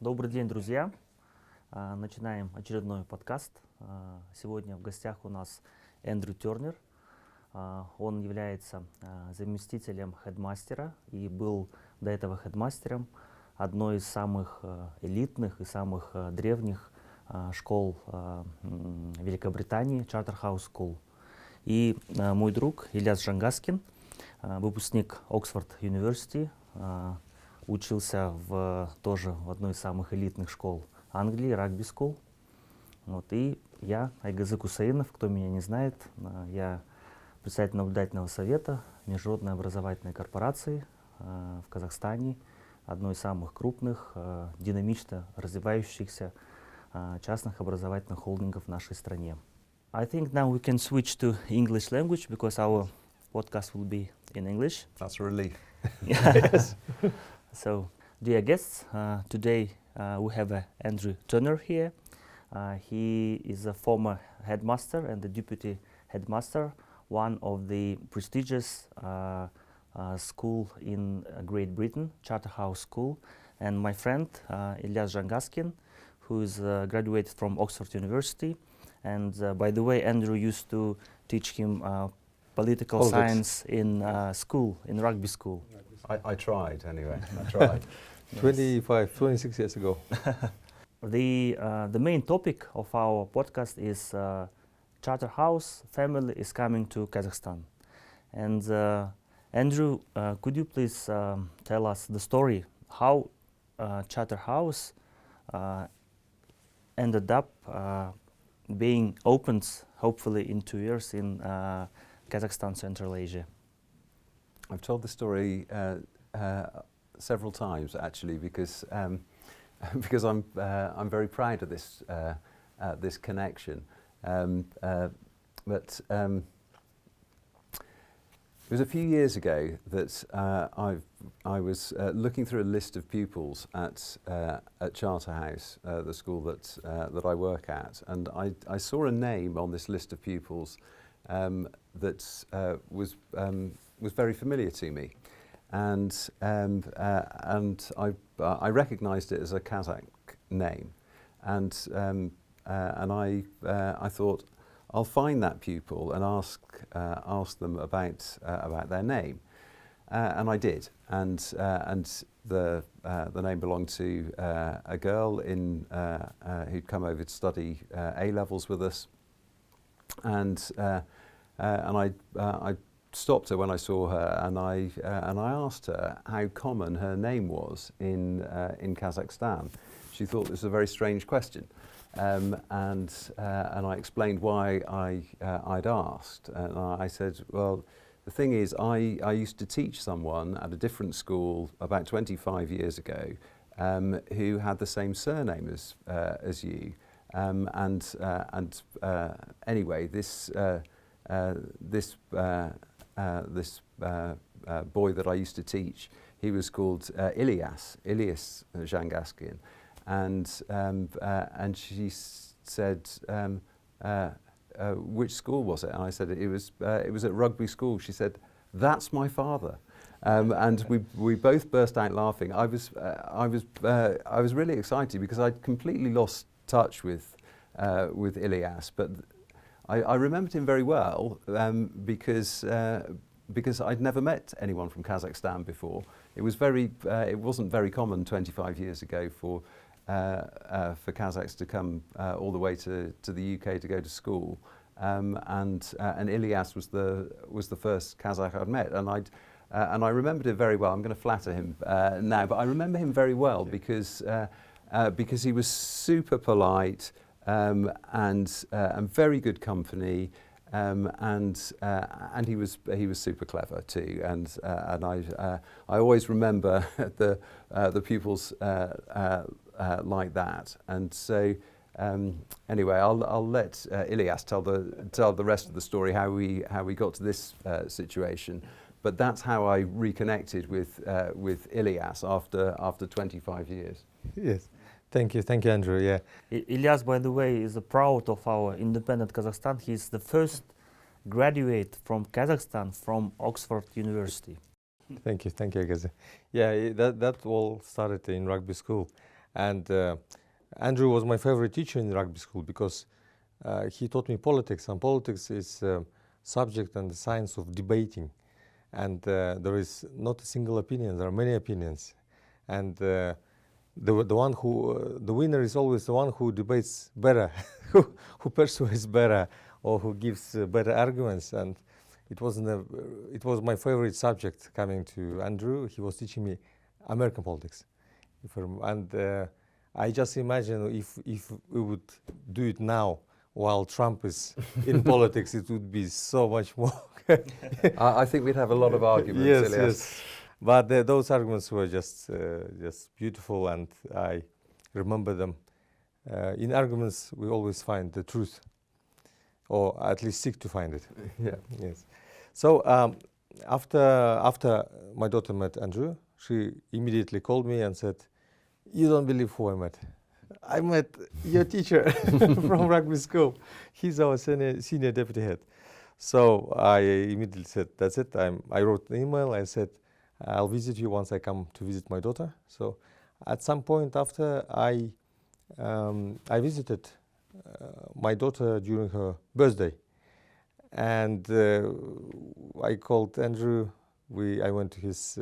Добрый день, друзья. Начинаем очередной подкаст. Сегодня в гостях у нас Эндрю Тёрнер. Он является заместителем хедмастера и был до этого хедмастером одной из самых элитных и самых древних школ Великобритании, Charterhouse School. И мой друг Ильяс Жангаскин, выпускник Оксфорд University, учился тоже в одной из самых элитных школ Англии, Rugby School. Вот, и я, Айгазы, кто меня не знает, я председатель наблюдательного совета международной образовательной корпорации в Казахстане, одной из самых крупных, динамично развивающихся частных образовательных холдингов в нашей стране. I think now we can switch to English language because our podcast will be in English. That's a relief. Yes. So, dear guests, today we have Andrew Tёрнер here. He is a former headmaster and the deputy headmaster, one of the prestigious school in Great Britain, Charterhouse School. And my friend Ильяс Жангаскин, who is graduated from Oxford University. And by the way, Andrew used to teach him political science in school, in rugby school. I tried anyway. I tried. 26 years ago. The main topic of our podcast is Charterhouse family is coming to Kazakhstan. And Andrew, could you please tell us the story how Charterhouse ended up being opened, hopefully in 2 years, in Kazakhstan, Central Asia? I've told the story several times actually because because I'm very proud of this this connection. But it was a few years ago that I was looking through a list of pupils at Charterhouse, the school that I work at, and I saw a name on this list of pupils that was very familiar to me, and I recognised it as a Kazakh name, and I thought I'll find that pupil and ask them about their name, and I did, and the name belonged to a girl who'd come over to study A levels with us, and I stopped her when I saw her, and I asked her how common her name was in Kazakhstan. She thought this was a very strange question, and I explained why I'd asked, and I said, well, the thing is, I used to teach someone at a different school about 25 years ago, who had the same surname as you, anyway, this boy that I used to teach, he was called Ильяs Jangaskina, and she said, which school was it? And I said it was at Rugby School. She said, that's my father, and we both burst out laughing. I was really excited because I'd completely lost touch with Ильяs, but I remembered him very well because I'd never met anyone from Kazakhstan before. It wasn't very common 25 years ago for Kazakhs to come all the way to the UK to go to school, and Ильяs was the first Kazakh I'd met, and I remembered it very well. I'm going to flatter him now, but I remember him very well because he was super polite. And very good company, and he was super clever too. And I always remember the pupils like that. And so anyway, I'll let Ильяс tell the rest of the story, how we got to this situation. But that's how I reconnected with Ильяs after 25 years. Yes. Thank you, Andrew. Yeah. Ильяс, by the way, is proud of our independent Kazakhstan. He's the first graduate from Kazakhstan from Oxford University. Thank you, Agaze. Yeah, that all started in rugby school. And Andrew was my favorite teacher in rugby school because he taught me politics, and politics is subject and the science of debating. And there is not a single opinion, there are many opinions. And the winner is always the one who debates better, who persuades better, or who gives better arguments. And it was my favorite subject coming to Andrew. He was teaching me American politics. I just imagine if we would do it now while Trump is in politics, it would be so much more. I think we'd have a lot of arguments. Yes, Ilias. yes. But those arguments were just beautiful, and I remember them. In arguments, we always find the truth, or at least seek to find it. Yeah. Yes. So after my daughter met Andrew, she immediately called me and said, "You don't believe who I met. I met your teacher from rugby school. He's our senior deputy head." So I immediately said, "That's it." I wrote an email. I said, "I'll visit you once I come to visit my daughter." So at some point after, I visited my daughter during her birthday, and I called Andrew. I went to his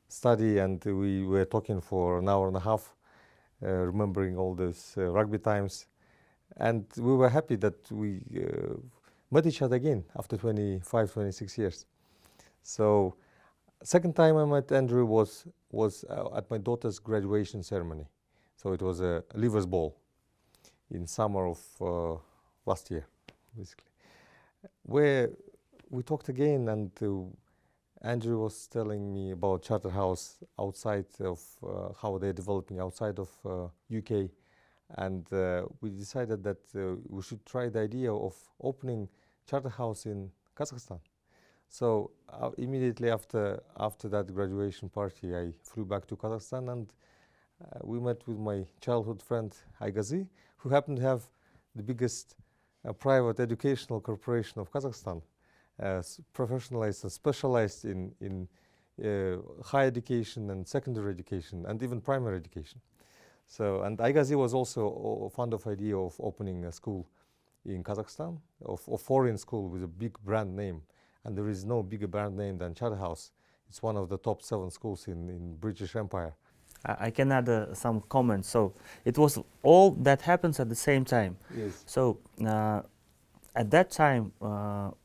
study, and we were talking for an hour and a half, remembering all those rugby times, and we were happy that we met each other again after 25, 26 years. So second time I met Andrew was at my daughter's graduation ceremony. So it was a leavers ball in summer of last year, basically, where we talked again, and Andrew was telling me about Charterhouse outside of how they're developing outside of UK, and we decided that we should try the idea of opening Charterhouse in Kazakhstan. So immediately after that graduation party, I flew back to Kazakhstan, and we met with my childhood friend Айгазы, who happened to have the biggest private educational corporation of Kazakhstan, professionalized and specialized in higher education and secondary education and even primary education. So, and Айгазы was also fond of idea of opening a school in Kazakhstan, of foreign school with a big brand name. And there is no bigger brand name than Charterhouse. It's one of the top 7 schools in British Empire. I can add some comments. So it was all that happens at the same time. Yes. So at that time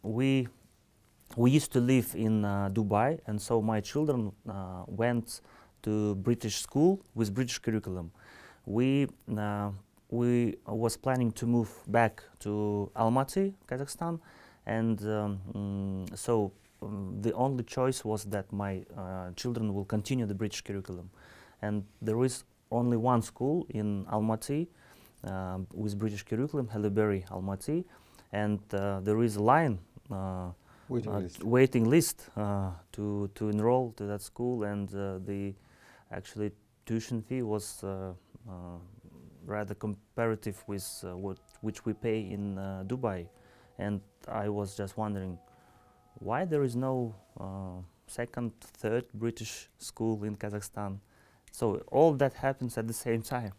we used to live in Dubai, and so my children went to British school with British curriculum. We was planning to move back to Almaty, Kazakhstan, and so the only choice was that my children will continue the British curriculum. And there is only one school in Almaty with British curriculum, Haileybury, Almaty, and there is a line waiting list to enroll to that school, and the actually tuition fee was rather comparative with which we pay in Dubai. And I was just wondering why there is no second, third British school in Kazakhstan. So all that happens at the same time.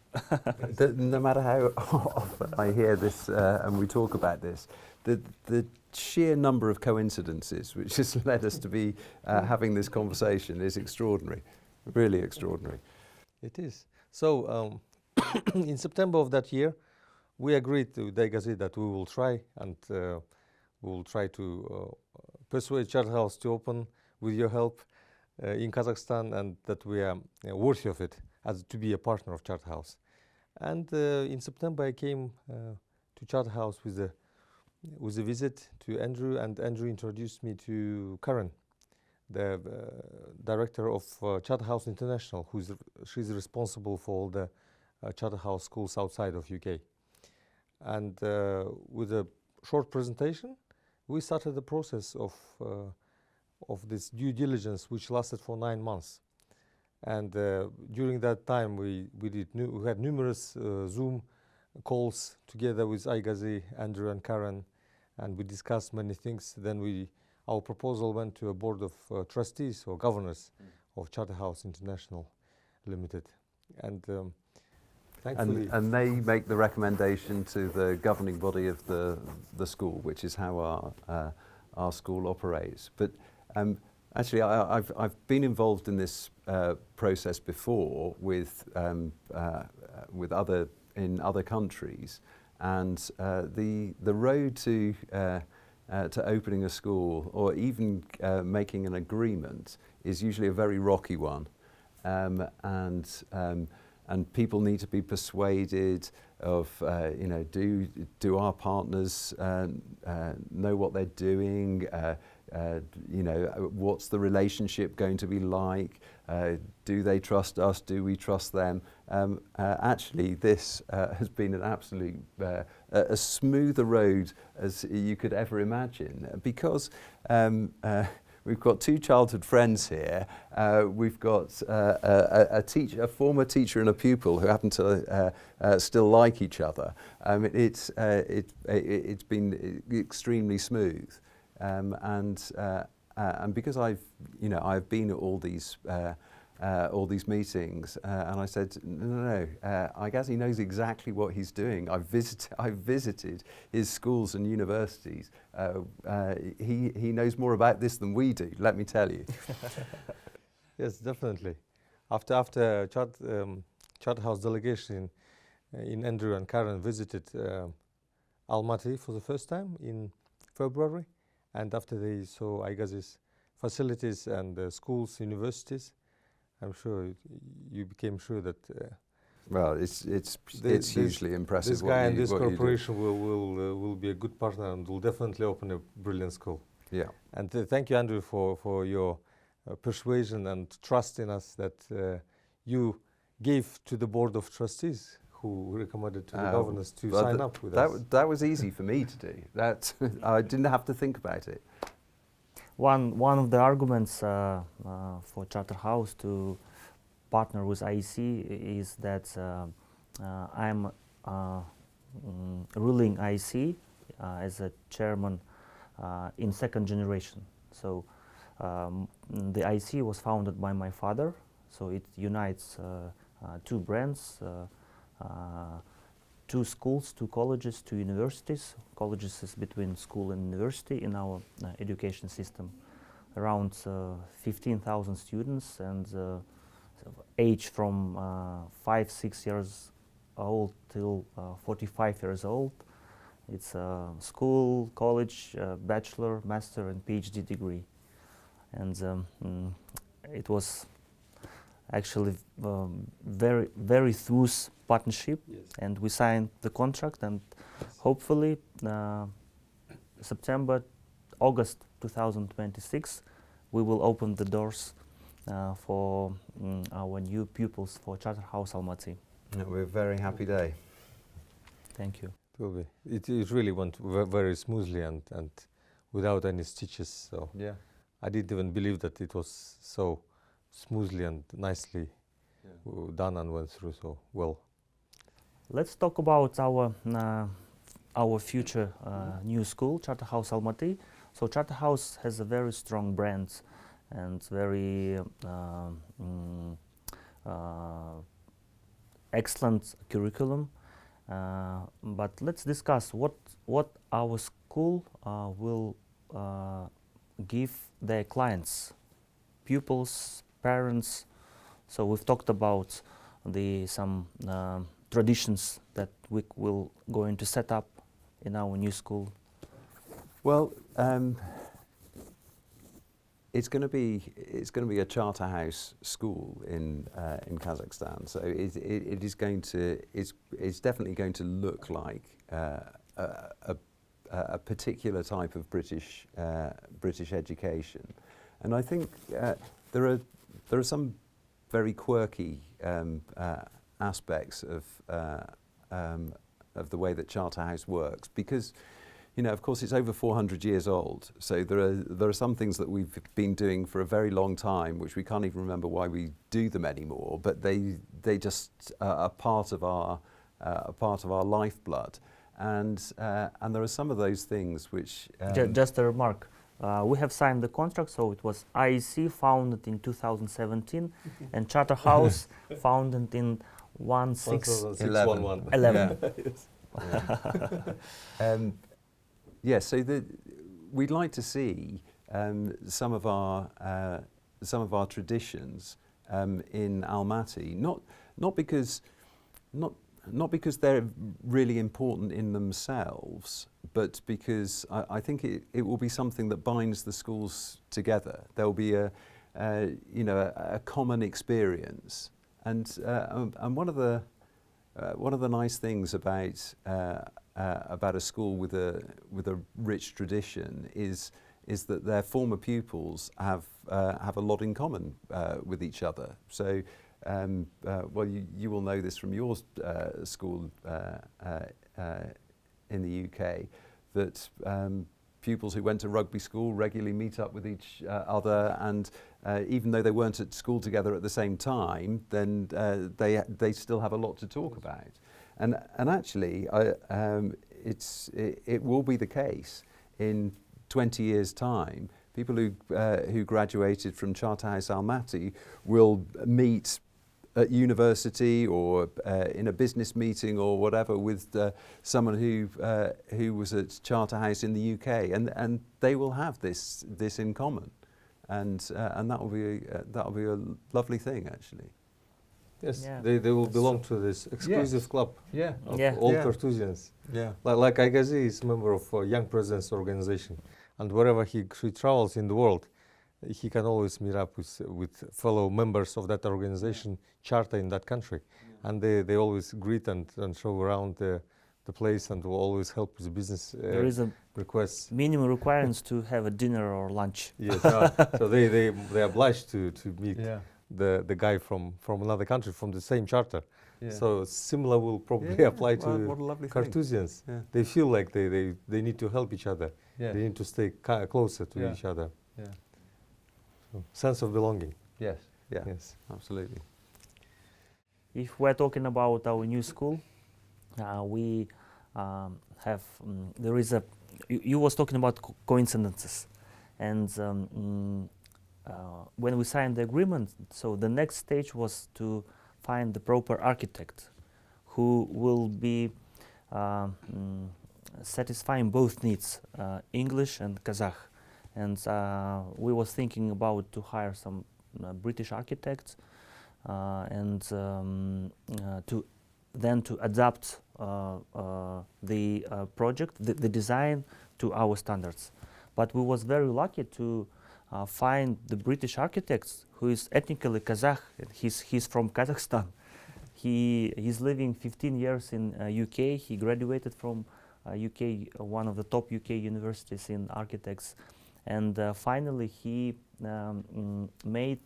No matter how often I hear this and we talk about this, the sheer number of coincidences which has led us to be having this conversation is extraordinary, really extraordinary. It is. So in September of that year, we agreed to Aigazi that we will try, and we will try to persuade Charterhouse to open with your help in Kazakhstan, and that we are worthy of it as to be a partner of Charterhouse. And in September I came to Charterhouse with a visit to Andrew, and Andrew introduced me to Karen, the director of Charterhouse International, she's responsible for all the Charterhouse schools outside of UK. And with a short presentation, we started the process of this due diligence, which lasted for 9 months. And during that time, we had numerous Zoom calls together with Aigazi, Andrew, and Karen, and we discussed many things. Then our proposal went to a board of trustees or governors of Charterhouse International Limited, and Thankfully. And they make the recommendation to the governing body of the school, which is how our school operates. But actually, I've been involved in this process before with other countries, and the road to opening a school or even making an agreement is usually a very rocky one, and people need to be persuaded of, do our partners know what they're doing? What's the relationship going to be like? Do they trust us? Do we trust them? Actually, this has been an absolute as smooth a road as you could ever imagine, because we've got two childhood friends here. We've got a former teacher and a pupil who happen to still like each other. It's been extremely smooth, and because I've been at all these meetings, and I said, no, Aigazi knows exactly what he's doing. I've visited his schools and universities. He knows more about this than we do, let me tell you. Yes, definitely. After Charterhouse delegation in Andrew and Karen visited Almaty for the first time in February, and after they saw Aigazi's facilities and schools, universities, I'm sure you became sure that. Well, it's hugely impressive. This guy and this corporation will be a good partner and will definitely open a brilliant school. Yeah. And thank you, Andrew, for your persuasion and trust in us that you gave to the board of trustees, who recommended to the governors to sign up with us. That was easy for me to do. That I didn't have to think about it. One of the arguments for Charterhouse to partner with IEC is that I'm ruling IEC as a chairman in second generation. So the IEC was founded by my father, so it unites two brands, two schools, two colleges, two universities. Colleges is between school and university in our education system. Around 15,000 students, and age from 5-6 years old till 45 years old. It's a school, college, bachelor, master, and PhD degree. And it was actually very, very smooth partnership. Yes. And we signed the contract, and hopefully August 2026 we will open the doors for our new pupils for Charterhouse Almaty. Yeah, we're a very happy day. Thank you. It will be. It really went very smoothly and without any stitches. So Yeah. I didn't even believe that it was so smoothly and nicely done and went through so well. Let's talk about our future new school, Charterhouse Almaty. So Charterhouse has a very strong brand and very excellent curriculum. But let's discuss what our school will give their clients, pupils, parents. So we've talked about some traditions that we will going to set up in our new school. Well, it's going to be a Charterhouse school in Kazakhstan. So it's definitely going to look like a particular type of British education, and I think there are some very quirky aspects of the way that Charterhouse works, because of course it's over 400 years old, so there are some things that we've been doing for a very long time which we can't even remember why we do them anymore, but they just are part of our lifeblood, and there are some of those things which just a remark. We have signed the contract, so it was IEC founded in 2017 and Charterhouse founded in 1611. 11. Yeah, so we'd like to see some of our traditions in Almaty, not because they're really important in themselves, but because I think it will be something that binds the schools together. There will be a common experience, and one of the nice things about a school with a rich tradition is that their former pupils have a lot in common with each other. So, well, you will know this from your school in the UK, that pupils who went to rugby school regularly meet up with each other, and even though they weren't at school together at the same time, then they still have a lot to talk about. And actually, it will be the case in 20 years' time. People who graduated from Charterhouse Almaty will meet at university or in a business meeting or whatever with someone who was at Charterhouse in the UK, and they will have this in common, and that will be a lovely thing, actually. Yes, Yeah. they will belong to this exclusive club of Yeah. all Yeah. Carthusians. Yeah. Like Айгазы is a member of Young Presidents Organization, and wherever he travels in the world, he can always meet up with fellow members of that organization charter in that country, and they always greet and show around the place, and will always help with business There is a requests. minimum requirements to have a dinner or lunch. Yes, so they obliged to meet Yeah. the guy from another country from the same charter. Yeah. So similar will probably Yeah, apply what a to lovely thing. Carthusians. Yeah. They feel like they need to help each other. Yeah. They need to stay closer to each other. Yeah. So, sense of belonging. Yes. Yeah. Yes. Absolutely. If we're talking about our new school, we have, there is a, you was talking about coincidences, and when we signed the agreement, so the next stage was to find the proper architect who will be satisfying both needs, English and Kazakh. And we was thinking about to hire some British architects and to adapt the project, the design to our standards. But we was very lucky to find the British architects who is ethnically Kazakh. He's from Kazakhstan. He's living 15 years in UK. He graduated from UK, one of the top UK universities in architects. And finally, he made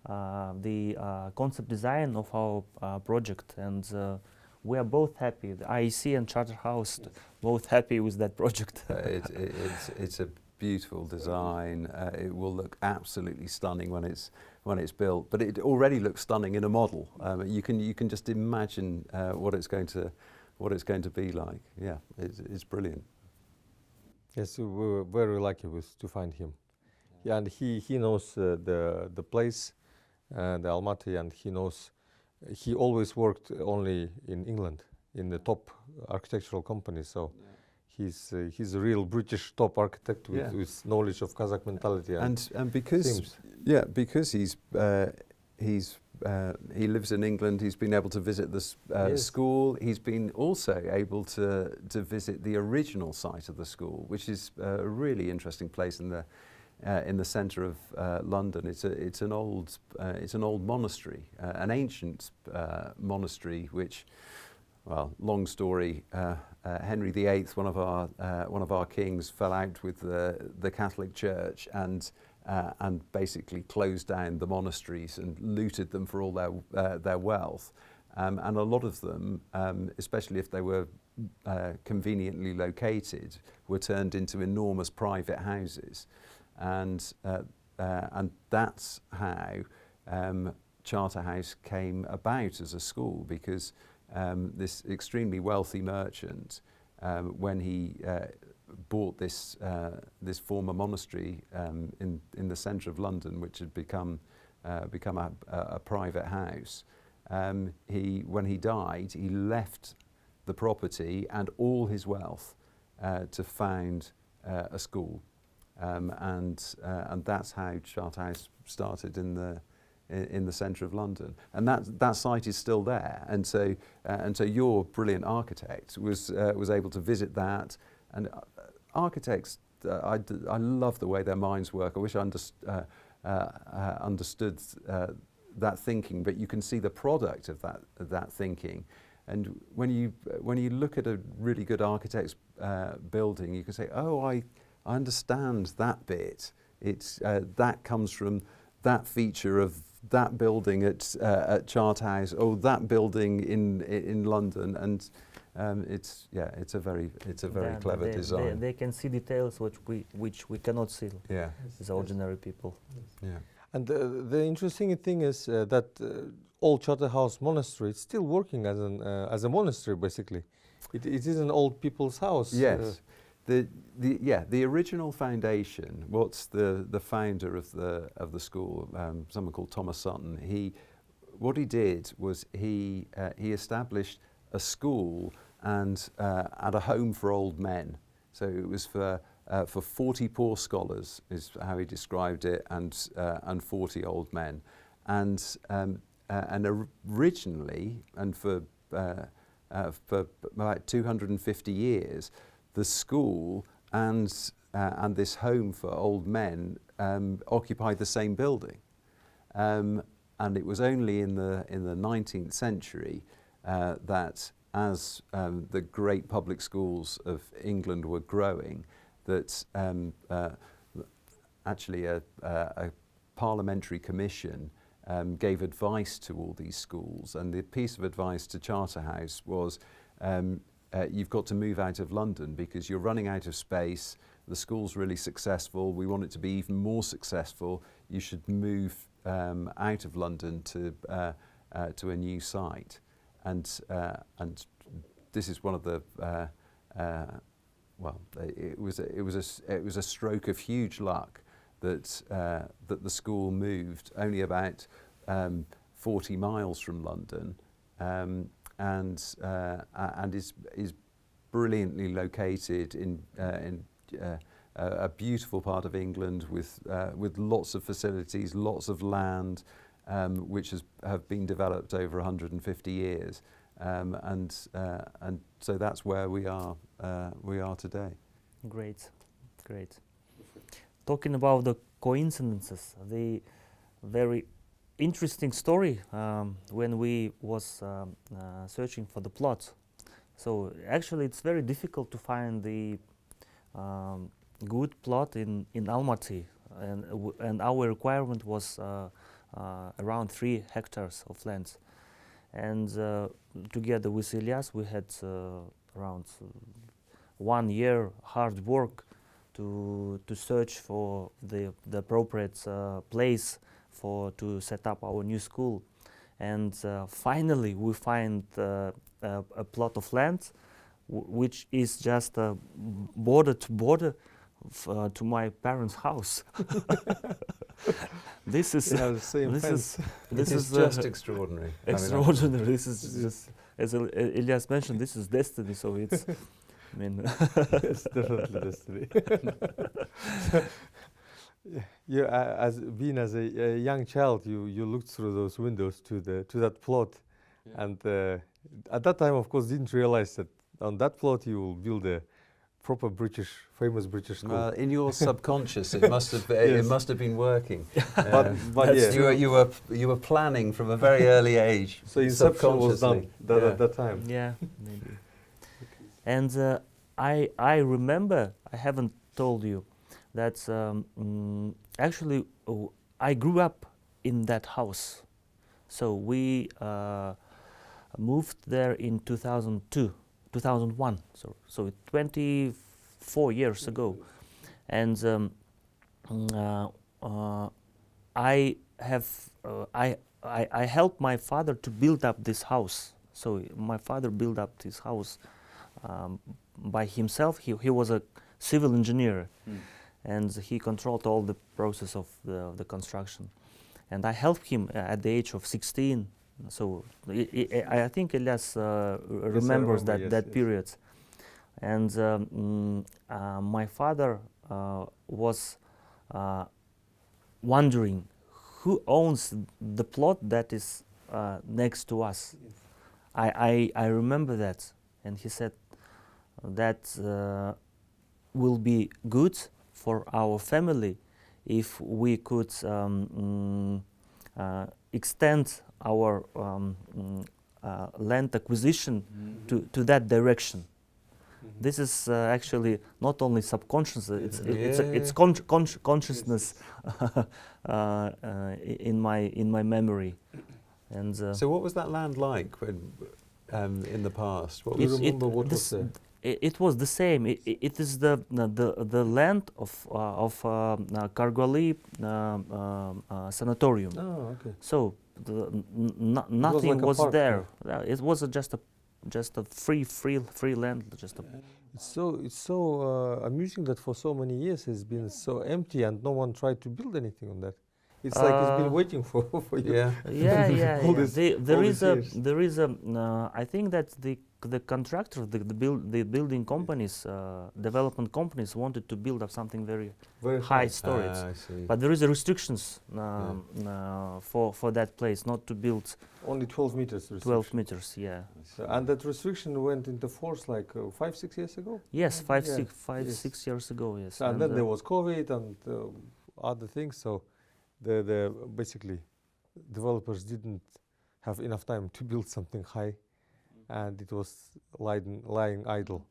the concept design of our project, and we are both happy. The IEC and Charterhouse both happy with that project. It's a beautiful design. It will look absolutely stunning when it's built, but it already looks stunning in a model. You can just imagine what it's going to be like. Yeah, it's brilliant. Yes, we were very lucky to find him. Yeah, and he knows the place, the Almaty, and he always worked only in England in the top architectural company. So he's a real British top architect with knowledge of Kazakh mentality And because because he lives in England, he's been able to visit the school. He's been also able to visit the original site of the school, which is a really interesting place in the centre of London. It's an old monastery, an ancient monastery, which, well, long story. Henry VIII, one of our kings, fell out with the Catholic Church and basically closed down the monasteries and looted them for all their wealth. And a lot of them, especially if they were conveniently located, were turned into enormous private houses. And that's how Charterhouse came about as a school, because this extremely wealthy merchant, when he bought this former monastery in the centre of London, which had become a private house, when he died, he left the property and all his wealth to found a school, and that's how Charterhouse started in the centre of London, and that site is still there. And so your brilliant architect was able to visit that. And architects, I love the way their minds work. I wish I understood that thinking, but you can see the product of that thinking. And when you look at a really good architect's building, you can say, oh, I understand that bit. It's that comes from that feature of that building at Charterhouse, or that building in London, and it's a very clever design. They can see details which we cannot see as ordinary people. Yeah. And the interesting thing is that old Charterhouse monastery is still working as a monastery, basically. It is an old people's house. Yes. The original foundation, what's the founder of the school, someone called Thomas Sutton, what he did was he established a school and a home for old men. So it was for 40 poor scholars, is how he described it, and 40 old men. And originally, and for about 250 years, the school and this home for old men occupied the same building. And it was only in the 19th century that, as the great public schools of England were growing, that actually a parliamentary commission gave advice to all these schools. And the piece of advice to Charterhouse was, you've got to move out of London because you're running out of space. The school's really successful. We want it to be even more successful. You should move out of London to a new site. And this is one of the it was a stroke of huge luck that the school moved only about 40 miles from London. And is brilliantly located in a beautiful part of England with lots of facilities, lots of land, which have been developed over 150 years, and so that's where we are today. Great. Talking about the coincidences, the very interesting story when we was searching for the plot. So actually it's very difficult to find the good plot in Almaty, and our requirement was around 3 hectares of land. And together with Ильяс we had around 1 year hard work to search for the appropriate place to set up our new school. And finally we find a plot of land which is just border to border to my parents' house. This is just extraordinary. Extraordinary. This is just, as Ильяс mentioned, this is destiny. So it's, I mean, it's definitely destiny. You, as a young child, you looked through those windows to that plot, and at that time, of course, didn't realize that on that plot you will build a proper famous British school. Well, in your subconscious, it must have it must have been working. But you were planning from a very early age. So inception was done at that time. Yeah, maybe. And I remember, I haven't told you, that actually I grew up in that house. So we moved there in 2001, so 24 years ago. And I helped my father to build up this house. So my father built up this house by himself. He was a civil engineer. And he controlled all the process of the construction. And I helped him at the age of 16 So I think Ильяс remembers remember, that yes. period. And my father was wondering who owns the plot that is next to us. I remember that, and he said that will be good for our family if we could extend our land acquisition to that direction. This is actually not only subconscious; it's consciousness in my memory. And so, what was that land like when, in the past? What Do you was remember what was there? it was the same. It is the land of Kargali sanatorium. Oh, okay. So nothing like a was park there. It was just a free land. It's so amusing that for so many years it's been so empty and no one tried to build anything on that. It's like it's been waiting for you. Yeah. Yeah. All this- There all is these a years. I think that the contractor, the building companies, development companies wanted to build up something very Very high storage. I see. But there is a restrictions for that place, not to build Only 12 meters. 12 meters. Yeah. And that restriction went into force like 5-6 years ago. Yes, Yeah, 6 years ago. Yes. And then there was COVID and other things. So the basically developers didn't have enough time to build something high, and it was lying idle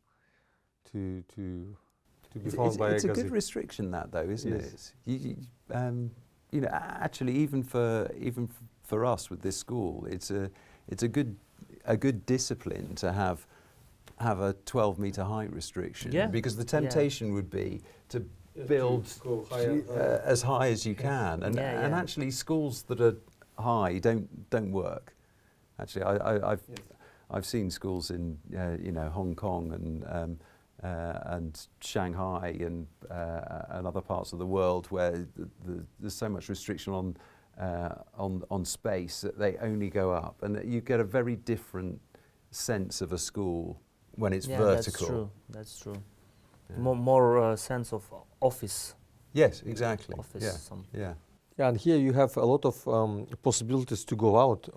to be found by It's a Aigazi. good restriction, that though, isn't Yes. it? You know, actually, even for us with this school, it's a good discipline to have a 12-meter height restriction. Yeah. Because the temptation would be to build go higher. as high as you can, and Yeah, and yeah. actually schools that are high don't work. Actually, I've seen schools in Hong Kong and Shanghai and other parts of the world where there's so much restriction on space that they only go up, and you get a very different sense of a school when it's vertical. That's true. Yeah. More sense of office. Yes, exactly. Office. Yeah. Yeah. Yeah, and here you have a lot of possibilities to go out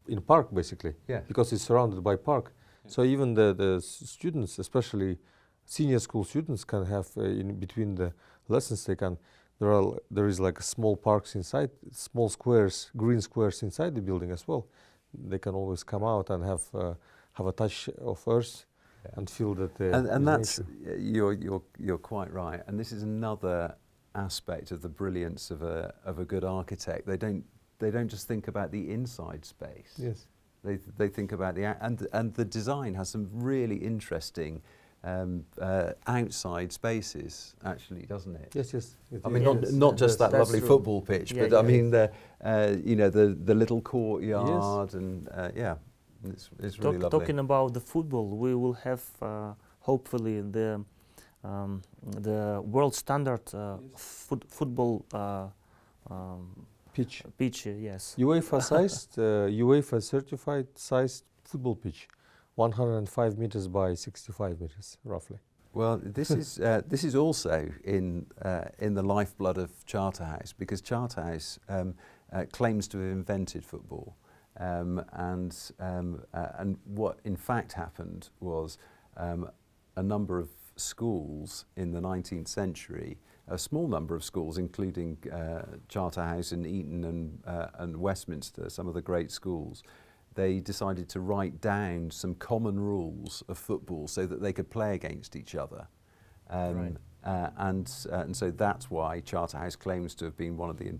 in park basically. Yeah. Because it's surrounded by park. So even the students, especially senior school students, can have in between the lessons there is like small parks inside, small squares, green squares inside the building as well. They can always come out and have a touch of earth and feel that. And that's you're quite right. And this is another aspect of the brilliance of a good architect. They don't just think about the inside space. Yes. They think about and the design has some really interesting outside spaces, actually, doesn't it? Yes. I mean, Yes, not just that that's lovely true. football pitch, Yeah, but yeah. I mean the little courtyard and it's really lovely. Talking about the football, we will have hopefully the world standard football Pitch. pitch. Yes. UEFA sized, UEFA certified sized football pitch, 105 meters by 65 meters, roughly. Well, this is also in the lifeblood of Charterhouse, because Charterhouse claims to have invented football, and what in fact happened was a number of schools in the 19th century, a small number of schools, including Charterhouse and Eton and Westminster, some of the great schools. They decided to write down some common rules of football so that they could play against each other. Right. And so that's why Charterhouse claims to have been one of the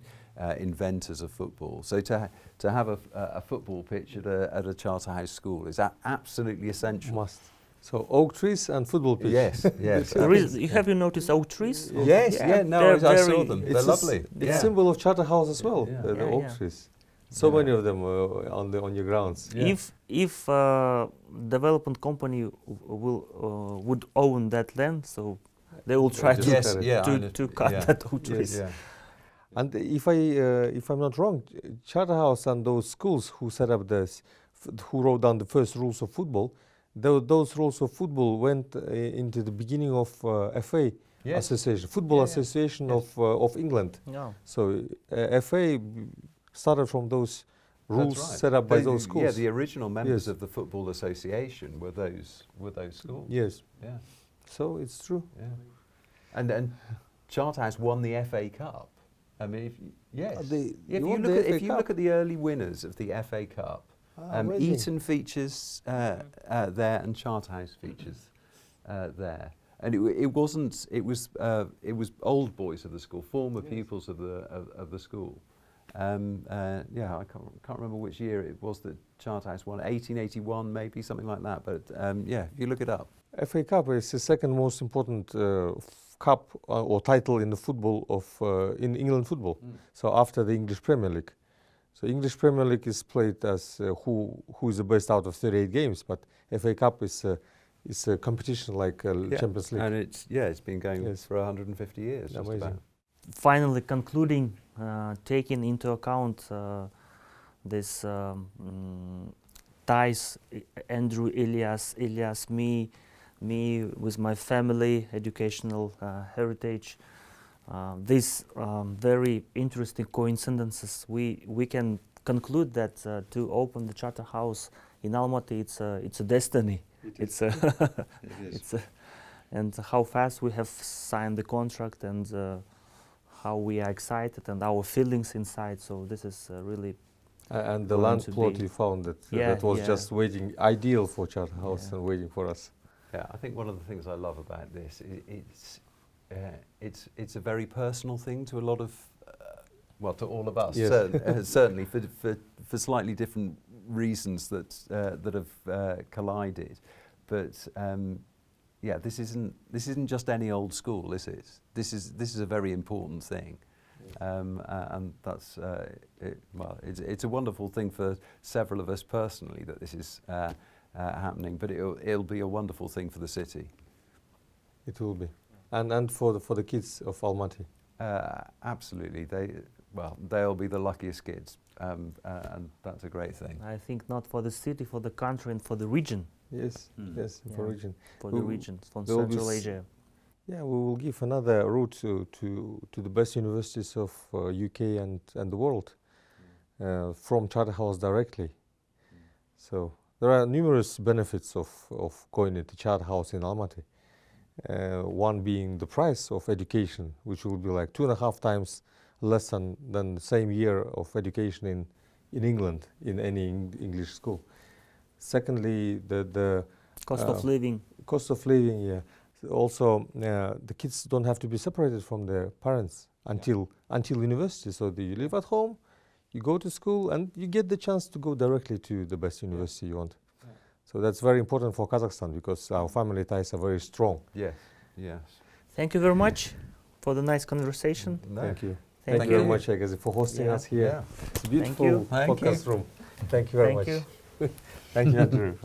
inventors of football. So to have a football pitch at a Charterhouse school is absolutely essential. Must. So oak trees and football pitch. Yes, yes. Have you noticed oak trees? Yes, Yeah, no, they're I saw very- them. It's They're a lovely. It's symbol of Charterhouse as well. Yeah. The Yeah, oak yeah. trees. So Yeah. many of them on your grounds. Yeah. If development company would own that land, so they will try just to Yes, cut it. yeah, to cut yeah. that oak trees. Yeah. And if I'm not wrong, Charterhouse and those schools who set up this, who wrote down the first rules of football, those rules of football went into the beginning of FA Association, Football Association of England. Yeah. So FA started from those rules That's right. set up by those schools. Yeah, the original members of the Football Association were those schools. Yes. Yeah. So it's true. Yeah. And Charterhouse won the FA Cup. I mean, if you look at the early winners of the FA Cup, Eton features there and Charterhouse features there. And it was old boys of the school, former pupils of the school. I can't remember which year it was that Charterhouse won, 1881 maybe, something like that. But if you look it up. FA Cup is the second most important cup or title in the football of in England football. So after the English Premier League. So English Premier League is played as who is the best out of 38 games, but FA Cup is a competition like Champions League. And it's been going for 150 years. Just Amazing. about. Finally concluding, taking into account this ties, Andrew, Ильяс, me with my family, educational heritage, these very interesting coincidences, we can conclude that to open the Charterhouse in Almaty, it's a destiny. And how fast we have signed the contract, and how we are excited, and our feelings inside. So this is really. And the land plot you found that was just waiting, ideal for Charterhouse and waiting for us. Yeah, I think one of the things I love about this, it's a very personal thing to a lot of, to all of us. Yes. Certainly for slightly different reasons that have collided, but this isn't just any old school, is it? This is a very important thing, and that's it's a wonderful thing for several of us personally that this is happening, but it'll be a wonderful thing for the city. It will be, and for the kids of Almaty. Absolutely, they'll be the luckiest kids, and that's a great thing. I think not for the city, for the country, and for the region. Yes, for region. For the region, from Central Asia. Yeah, we will give another route to the best universities of UK and the world from Charterhouse directly. So there are numerous benefits of going into Charterhouse in Almaty. One being the price of education, which will be like 2.5 times less than the same year of education in England in any English school. Secondly, the cost of living. Cost of living, yeah. Also, the kids don't have to be separated from their parents until university. So you live at home, you go to school, and you get the chance to go directly to the best university you want. So that's very important for Kazakhstan because our family ties are very strong. Yes. Thank you very much for the nice conversation. No. Thank you. Thank Thank you very much, Aigazi, for hosting us here. Yeah. It's a beautiful podcast room. Thank you very much. Thank you. Thank you, Andrew.